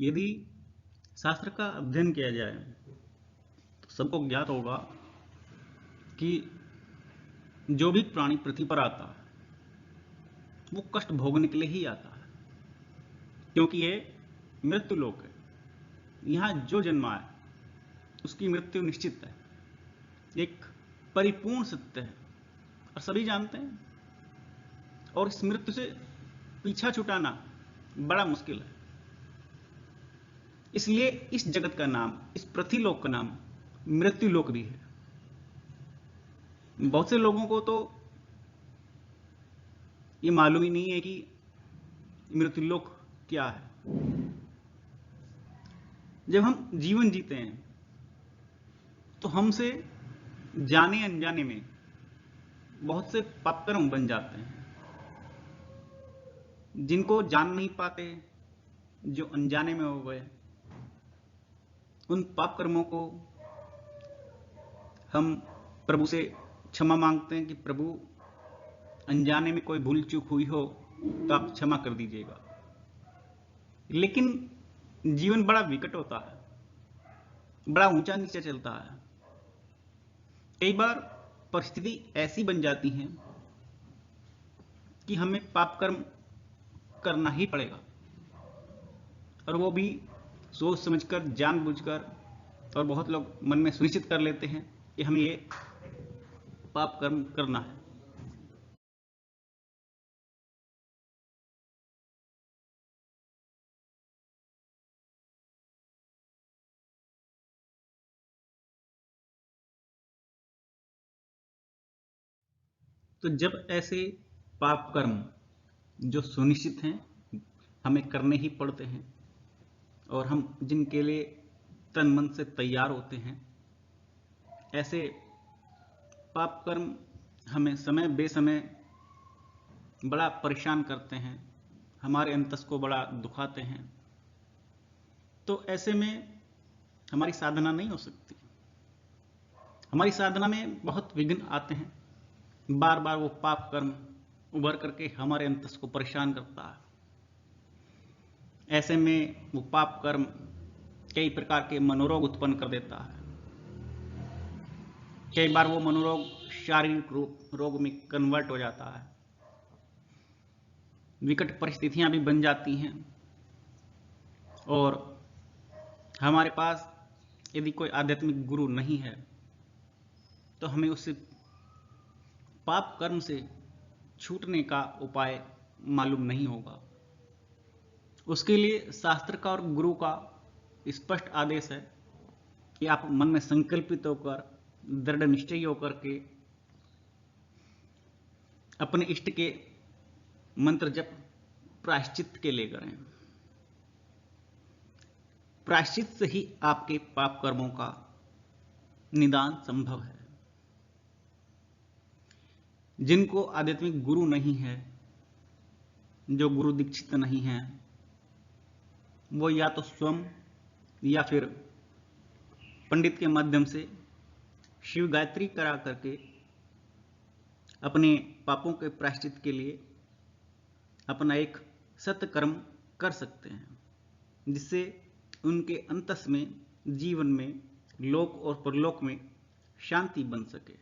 यदि शास्त्र का अध्ययन किया जाए तो सबको ज्ञात होगा कि जो भी प्राणी पृथ्वी पर आता है वो कष्ट भोगने के लिए ही आता है, क्योंकि ये मृत्यु लोक है। यहां जो जन्मा है उसकी मृत्यु निश्चित है, एक परिपूर्ण सत्य है और सभी जानते हैं। और इस मृत्यु से पीछा छुटाना बड़ा मुश्किल है। इसलिए इस जगत का नाम, इस पृथ्वीलोक का नाम मृत्यु लोक भी है। बहुत से लोगों को तो ये मालूम ही नहीं है कि मृत्यु लोक क्या है। जब हम जीवन जीते हैं तो हमसे जाने अनजाने में बहुत से पापकर्म बन जाते हैं, जिनको जान नहीं पाते, जो अनजाने में हो गए। उन पाप कर्मों को हम प्रभु से क्षमा मांगते हैं कि प्रभु, अनजाने में कोई भूल चूक हुई हो तो आप क्षमा कर दीजिएगा। लेकिन जीवन बड़ा विकट होता है, बड़ा ऊंचा नीचा चलता है। कई बार परिस्थिति ऐसी बन जाती है कि हमें पाप कर्म करना ही पड़ेगा, और वो भी सोच समझकर, जानबूझकर। और बहुत लोग मन में सुनिश्चित कर लेते हैं कि हमें ये पाप कर्म करना है। तो जब ऐसे पाप कर्म जो सुनिश्चित हैं, हमें करने ही पड़ते हैं, और हम जिनके लिए तन मन से तैयार होते हैं, ऐसे पाप कर्म हमें समय बेसमय बड़ा परेशान करते हैं, हमारे अंतस को बड़ा दुखाते हैं। तो ऐसे में हमारी साधना नहीं हो सकती। हमारी साधना में बहुत विघ्न आते हैं। बार बार वो पाप कर्म उभर करके हमारे अंतस को परेशान करता है। ऐसे में वो पाप कर्म कई प्रकार के मनोरोग उत्पन्न कर देता है। कई बार वो मनोरोग शारीरिक रोग में कन्वर्ट हो जाता है। विकट परिस्थितियां भी बन जाती हैं, और हमारे पास यदि कोई आध्यात्मिक गुरु नहीं है तो हमें उससे पाप कर्म से छूटने का उपाय मालूम नहीं होगा। उसके लिए शास्त्र का और गुरु का स्पष्ट आदेश है कि आप मन में संकल्पित होकर, दृढ़ निश्चयी होकर के अपने इष्ट के मंत्र जप प्रायश्चित के लिए करें। प्रायश्चित से ही आपके पाप कर्मों का निदान संभव है। जिनको आध्यात्मिक गुरु नहीं है, जो गुरु दीक्षित नहीं है, वो या तो स्वयं या फिर पंडित के माध्यम से शिव गायत्री करा करके अपने पापों के प्रायश्चित के लिए अपना एक सत्कर्म कर सकते हैं, जिससे उनके अंतस में, जीवन में, लोक और परलोक में शांति बन सके।